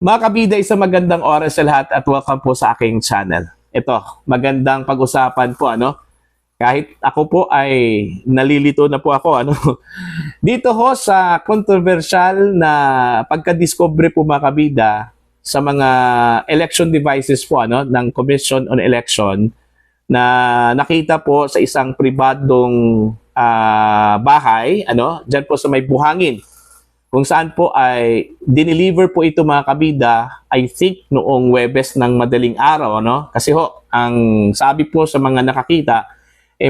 Mga kabida, isang magandang oras sa lahat at welcome po sa aking channel. Ito, magandang pag-usapan po, ano? Kahit ako po ay nalilito na po ako, ano? Dito ho sa controversial na pagka-discovery po mga kabida sa mga election devices po, ano, ng Commission on Election na nakita po sa isang pribadong bahay, ano, dyan po sa may Buhangin, kung saan po ay dineliver po ito mga kabida, I think noong Webes ng madaling araw, no? Kasi ho, ang sabi po sa mga nakakita,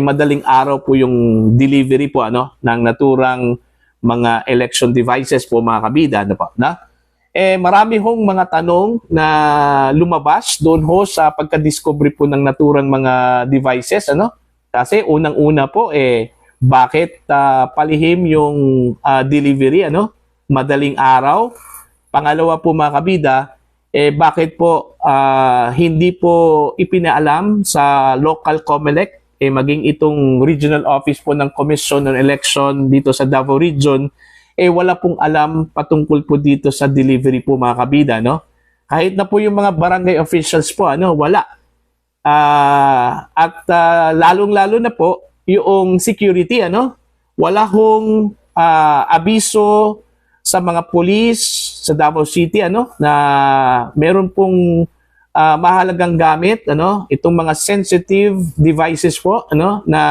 madaling araw po yung delivery po, ano, ng naturang mga election devices po mga kabida, ano po, na? Marami hong mga tanong na lumabas doon ho sa pagka-discovery po ng naturang mga devices, ano? Kasi unang-una po, bakit palihim yung delivery, ano? Madaling araw. Pangalawa po mga kabida, bakit po hindi po ipinaalam sa local COMELEC, maging itong regional office po ng Commission on Election dito sa Davao Region, wala pong alam patungkol po dito sa delivery po mga kabida, no? Kahit na po yung mga barangay officials po, ano, wala. Lalong-lalo na po yung security, ano? Wala hong abiso sa mga pulis sa Davao City, ano, na meron pong mahalagang gamit, ano, itong mga sensitive devices po, ano, na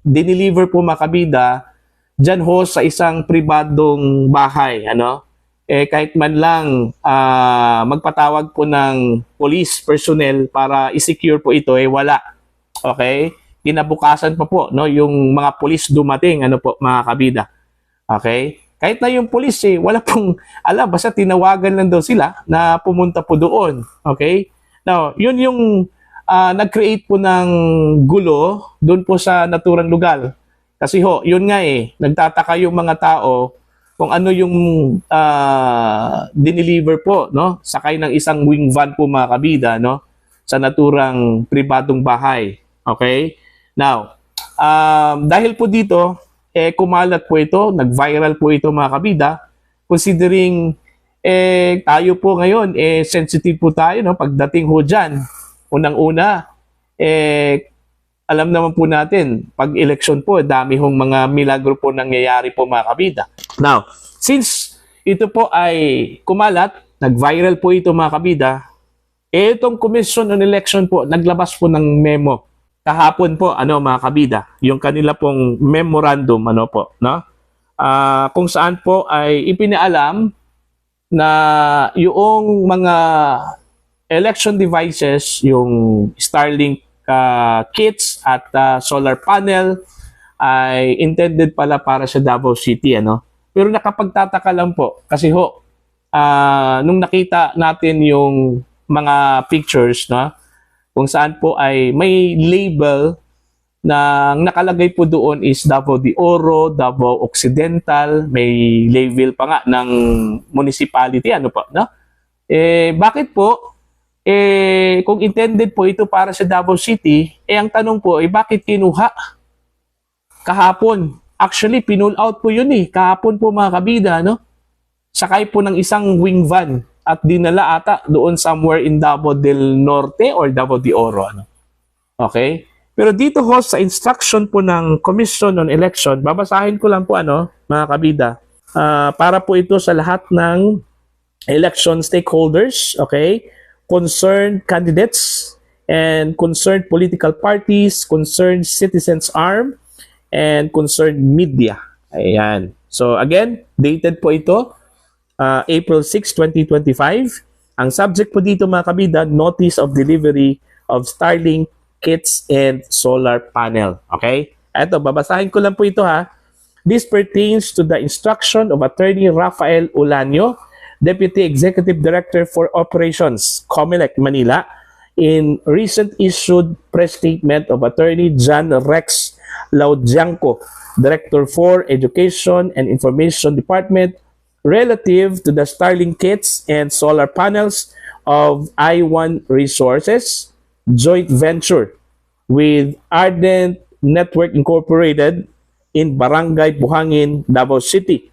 dineliver po mga kabida dyan ho sa isang pribadong bahay, ano. Kahit man lang magpatawag po ng police personnel para i-secure po ito, wala. Okay? Kinabukasan pa po, no, yung mga police dumating, ano po mga kabida. Okay? Kahit na yung police, wala pong alam, basta tinawagan lang daw sila na pumunta po doon. Okay? Now, yun yung nag-create po ng gulo doon po sa naturang lugar. Kasi ho, yun nga nagtataka yung mga tao kung ano yung dineliver po, no? Sakay ng isang wing van po mga kabida, no? Sa naturang pribadong bahay. Okay? Now, dahil po dito, kumalat po ito, nag-viral po ito mga kabida, considering tayo po ngayon, sensitive po tayo, no? Pagdating ho dyan, unang-una, alam naman po natin, pag election po, dami hong mga milagro po nangyayari po mga kabida. Now, since ito po ay kumalat, nag-viral po ito mga kabida, itong Commission on Election po, naglabas po ng memo kahapon po, ano mga kabida, yung kanila pong memorandum, ano po, no? Kung saan po ay ipinaalam na yung mga election devices, yung Starlink kits at solar panel ay intended pala para sa Davao City, ano? Pero nakapagtataka lang po kasi ho, nung nakita natin yung mga pictures, no? Kung saan po ay may label na nakalagay po doon is Davao de Oro, Davao Occidental, may label pa nga ng municipality, ano po, no? Bakit po? Kung intended po ito para sa Davao City, ang tanong po ay bakit kinuha kahapon? Actually, pinull out po yun kahapon po mga kabida, no? Sakay po ng isang wing van at dinala ata doon somewhere in Davao del Norte or Davao de Oro, ano? Okay? Pero dito ho sa instruction po ng Commission on Election, babasahin ko lang po, ano, mga kabida, para po ito sa lahat ng election stakeholders, okay? Concerned candidates and concerned political parties, concerned citizens arm, and concerned media. Ayan. So again, dated po ito, April 6, 2025. Ang subject po dito mga kabida, Notice of Delivery of Starlink Kits and Solar Panel. Okay? Eto, babasahin ko lang po ito ha. This pertains to the instruction of Attorney Rafael Ulanio, Deputy Executive Director for Operations, COMELEC, Manila, in recent issued press statement of Attorney John Rex Laudianco, Director for Education and Information Department, relative to the Starlink kits and solar panels of I1 Resources joint venture with Ardent Network Incorporated in Barangay Buhangin, Davao City.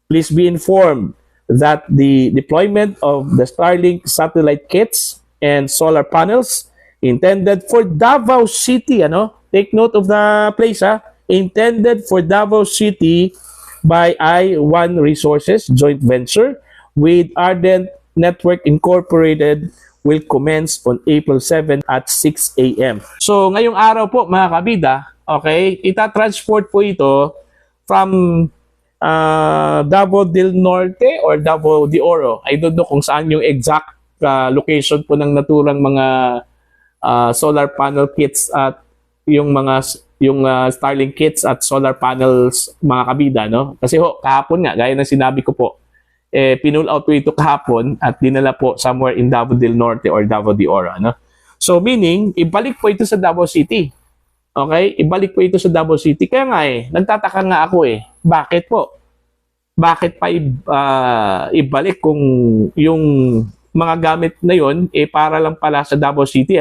Please be informed that the deployment of the Starlink satellite kits and solar panels intended for Davao City, take note of the place, intended for Davao City by I-1 Resources joint venture with Ardent Network Incorporated will commence on April 7 at 6 a.m. So ngayong araw po mga kabida, okay, itatransport po ito from Davao del Norte or Davao de Oro. I don't know kung saan yung exact location po ng naturang mga solar panel kits at yung Starlink kits at solar panels mga kabida, Kasi kahapon nga, gaya ng sinabi ko po, pinull out po ito kahapon at dinala po somewhere in Davao del Norte or Davao de Oro, So meaning, ibalik po ito sa Davao City. Okay? Ibalik po ito sa Davao City. Kaya nga nagtataka nga ako bakit po? Bakit pa ibalik kung yung mga gamit na yon para lang pala sa Davao City,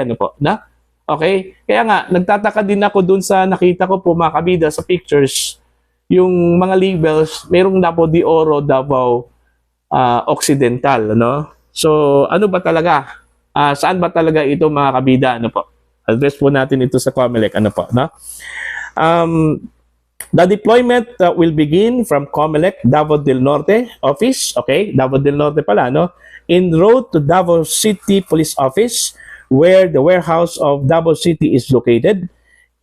Okay? Kaya nga, nagtataka din ako dun sa nakita ko po mga kabida sa pictures, yung mga labels, merong Davao de Oro, Davao Occidental, So, ano ba talaga? Saan ba talaga ito mga kabida, Address po natin ito sa COMELEC, the deployment will begin from COMELEC Davao del Norte office, okay? Davao del Norte pala, en route to Davao City Police Office, where the warehouse of Davao City is located.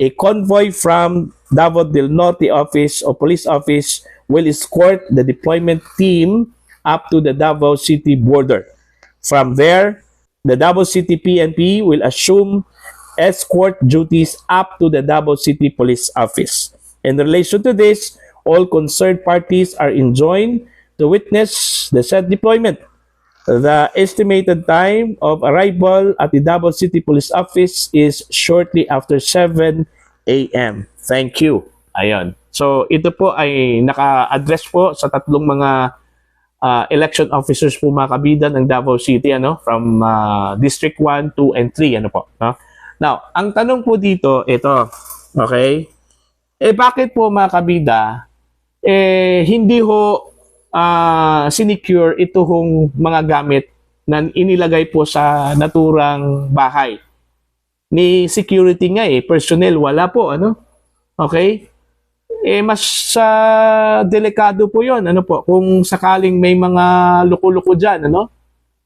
A convoy from Davao del Norte office or police office will escort the deployment team up to the Davao City border. From there, the Davao City PNP will assume escort duties up to the Davao City Police Office. In relation to this, all concerned parties are enjoined to witness the said deployment. The estimated time of arrival at the Davao City Police Office is shortly after 7 a.m. Thank you. Ayun. So, ito po ay naka-address po sa tatlong mga election officers po mga kabida ng Davao City, from District 1, 2, and 3, Now, ang tanong po dito, ito, okay? Bakit po mga kabida, hindi ho sinecure ito hong mga gamit na inilagay po sa naturang bahay? Ni security nga personnel, wala po, Okay? Mas delikado po yon, kung sakaling may mga luko-luko dyan,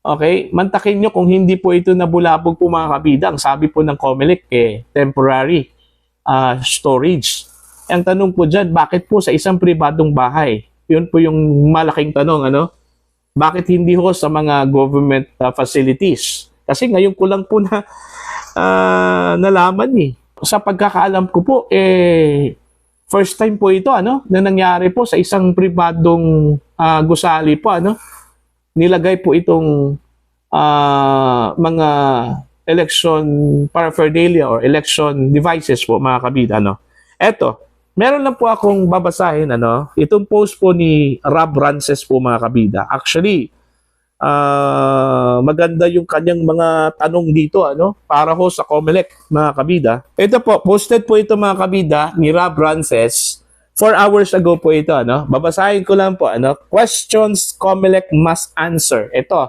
Okay? Mantakin nyo kung hindi po ito nabulabog po mga kabida. Ang sabi po ng COMELEC, temporary storage. Ang tanong po dyan, bakit po sa isang pribadong bahay? Yun po yung malaking tanong, Bakit hindi ho sa mga government facilities? Kasi ngayon ko lang po na nalaman Sa pagkakaalam ko po, first time po ito, na nangyari po sa isang pribadong gusali po, Nilagay po itong mga election paraphernalia or election devices po, mga kabida, Eto, meron lang po akong babasahin, itong post po ni Rob Rances po, mga kabida. Actually, maganda yung kanyang mga tanong dito, para ho sa COMELEC, mga kabida. Ito po, posted po ito mga kabida ni Rob Rances 4 hours ago po ito, Babasahin ko lang po, questions COMELEC must answer. Ito,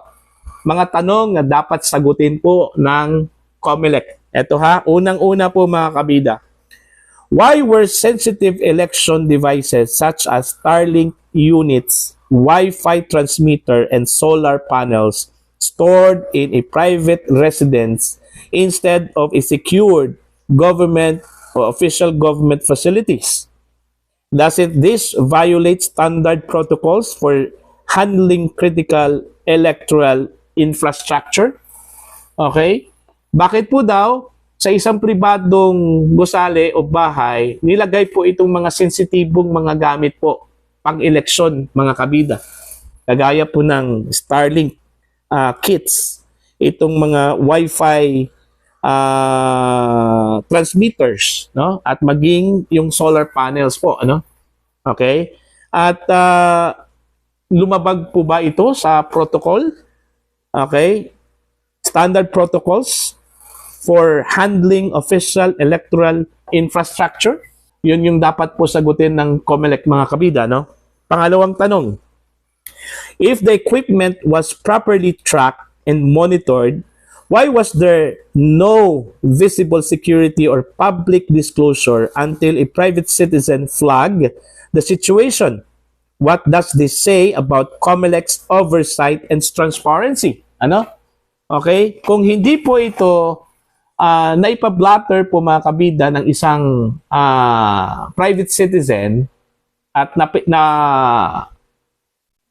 mga tanong na dapat sagutin po ng COMELEC. Ito unang-una po mga kabida. Why were sensitive election devices such as Starlink units, Wi-Fi transmitter, and solar panels stored in a private residence instead of a secured government or official government facilities? Doesn't this violate standard protocols for handling critical electoral infrastructure? Okay? Bakit po daw sa isang pribadong gusali o bahay, nilagay po itong mga sensitibong mga gamit po pang-eleksyon, mga kabida? Kagaya po ng Starlink kits, itong mga Wi-Fi transmitters, at maging yung solar panels po, Okay? At lumabag po ba ito sa protocol? Okay? Standard protocols for handling official electoral infrastructure? Yun yung dapat po sagutin ng COMELEC, mga kabida, Pangalawang tanong, If the equipment was properly tracked and monitored, why was there no visible security or public disclosure until a private citizen flagged the situation? What does this say about COMELEC's oversight and transparency? Ano? Okay? Kung hindi po ito naipablatter po mga kabida ng isang private citizen at na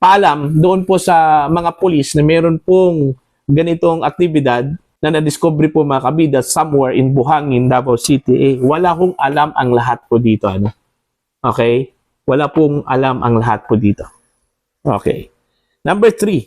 paalam doon po sa mga pulis na meron pong ganitong aktibidad na na-discover po mga kabida somewhere in Buhangin, Davao City, wala pong alam ang lahat po dito. Ano? Okay? Wala pong alam ang lahat po dito. Okay. Number 3.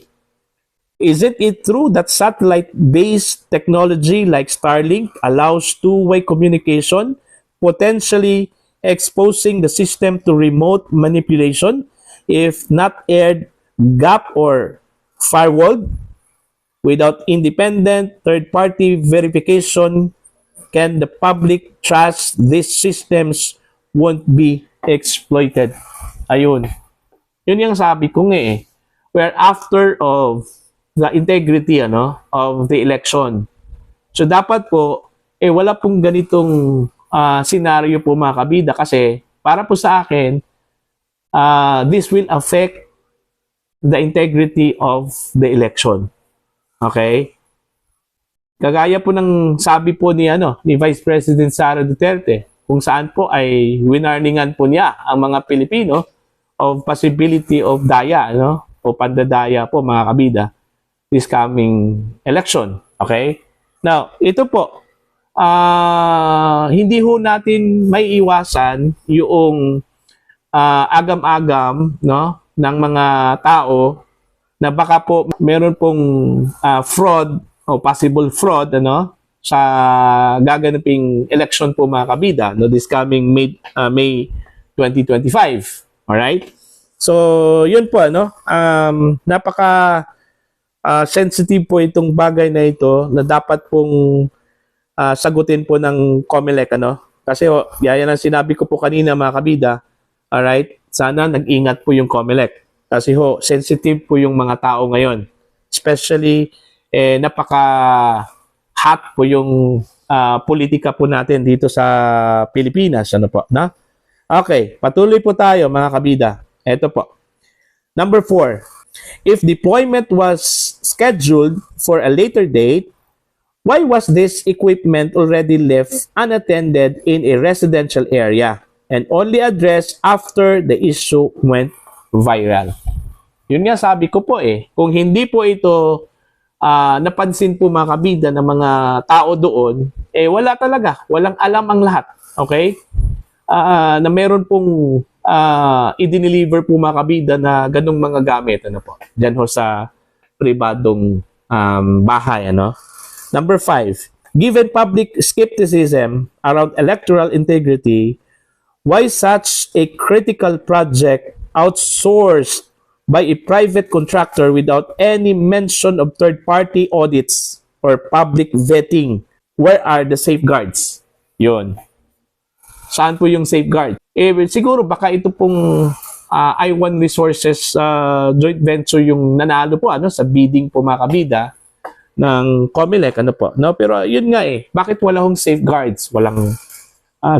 Isn't it true that satellite-based technology like Starlink allows two-way communication, potentially exposing the system to remote manipulation if not aired, gap, or firewalled? Without independent third-party verification, can the public trust these systems won't be exploited? Ayun. Yun yung sabi ko nga eh. We're after of the integrity of the election. So dapat po, wala pong ganitong scenario po mga kabida kasi para po sa akin, this will affect the integrity of the election. Okay? Kagaya po ng sabi po ni Vice President Sara Duterte, kung saan po ay winarningan po niya ang mga Pilipino of possibility of daya, o pandadaya po mga kabida this coming election. Okay? Now, ito po, hindi ho natin may iwasan yung agam-agam ng mga tao na baka po meron pong fraud o possible fraud sa gaganaping election po mga kabida this coming May 2025. All right? So, yun po napaka sensitive po itong bagay na ito na dapat pong sagutin po ng COMELEC kasi yan ang sinabi ko po kanina mga kabida. All right? Sana nag-ingat po yung COMELEC. Kasi sensitive po yung mga tao ngayon. Especially, napaka-hot po yung politika po natin dito sa Pilipinas. Okay, patuloy po tayo mga kabida. Ito po. Number 4. If deployment was scheduled for a later date, why was this equipment already left unattended in a residential area and only addressed after the issue went viral? Yun nga sabi ko po kung hindi po ito napansin po mga kabida ng mga tao doon, wala talaga, walang alam ang lahat. Okay? Na meron pong i-deliver po mga kabida na ganung mga gamit diyan sa pribadong bahay. Number 5. Given public skepticism around electoral integrity, why such a critical project outsourced by a private contractor without any mention of third-party audits or public vetting? Where are the safeguards? Yun. Saan po yung safeguard? Siguro baka ito pong I1 Resources joint venture yung nanalo po sa bidding po mga kabida ng COMELEC pero yun nga bakit wala hong safeguards, walang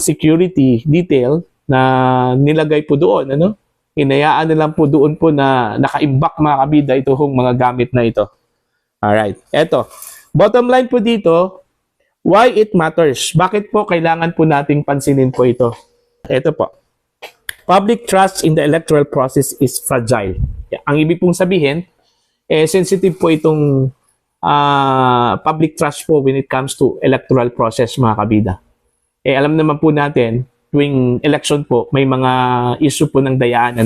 security detail na nilagay po doon hinayaan na lang po doon po na nakaimbak mga kabida ito hong mga gamit na ito. Alright, eto bottom line po dito, why it matters, bakit po kailangan po nating pansinin po ito. Eto po, public trust in the electoral process is fragile. Ang ibig pong sabihin sensitive po itong public trust po when it comes to electoral process mga kabida. Alam naman po natin, tuwing election po, may mga issue po ng dayaan.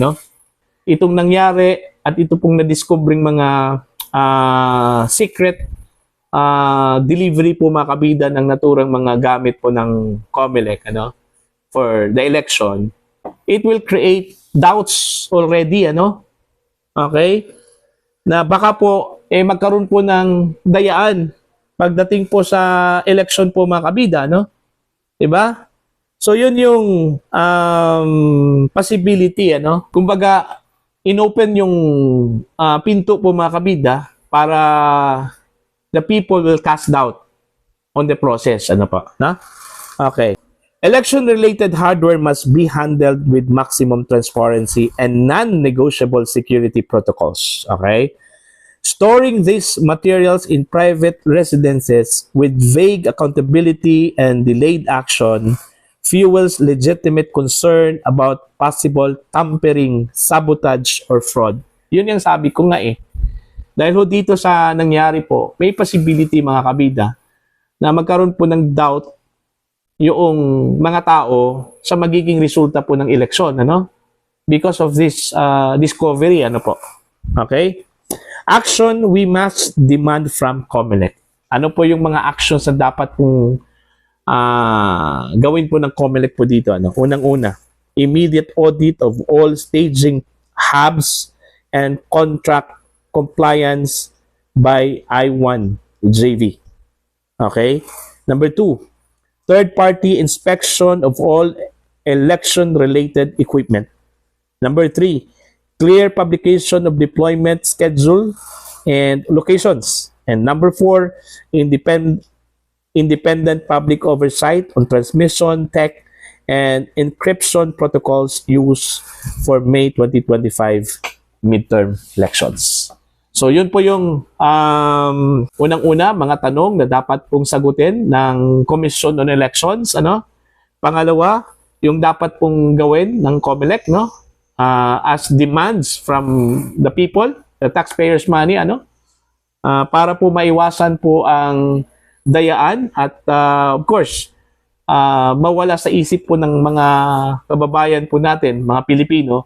Itong nangyari at ito pong na-discovering mga secret delivery po mga kabida ng naturang mga gamit po ng COMELEC for the election, it will create doubts already. Okay? Na baka po magkaroon po ng dayaan pagdating po sa election po mga kabida, diba? So yun yung possibility, kumbaga inopen yung pinto po mga kabida para the people will cast doubt on the process. Ano pa? Na? Okay. Election-related hardware must be handled with maximum transparency and non-negotiable security protocols. Okay? Storing these materials in private residences with vague accountability and delayed action fuels legitimate concern about possible tampering, sabotage, or fraud. Yun yung sabi ko nga eh. Dahil ho dito sa nangyari po, may possibility mga kabida na magkaroon po ng doubt yung mga tao sa magiging resulta po ng eleksyon, ano? Because of this discovery, ano po? Okay? Action we must demand from COMELEC. Ano po yung mga actions na dapat pong gawin po ng COMELEC po dito? Ano? Unang-una, immediate audit of all staging hubs and contract compliance by I1 JV. Okay? Number 2, third-party inspection of all election-related equipment. Number 3, clear publication of deployment schedule and locations. And number 4, independent public oversight on transmission, tech, and encryption protocols used for May 2025 midterm elections. So yun po yung unang-una mga tanong na dapat pong sagutin ng Commission on Elections, ano? Pangalawa, yung dapat pong gawin ng COMELEC, no? As demands from the people, the taxpayers' money, ano? Para po maiwasan po ang dayaan at of course, mawala sa isip po ng mga kababayan po natin, mga Pilipino,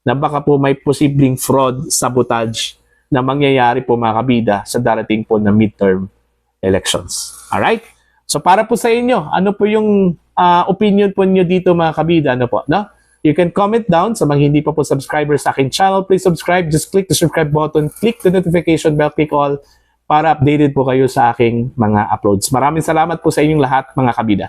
na baka po may posibleng fraud, sabotage na mangyayari po mga kabida sa darating po na midterm elections. Alright? So para po sa inyo, ano po yung opinion po niyo dito mga kabida? Ano po? No? You can comment down sa mga hindi pa po subscribers sa aking channel. Please subscribe. Just click the subscribe button. Click the notification bell. Click all para updated po kayo sa aking mga uploads. Maraming salamat po sa inyong lahat mga kabida.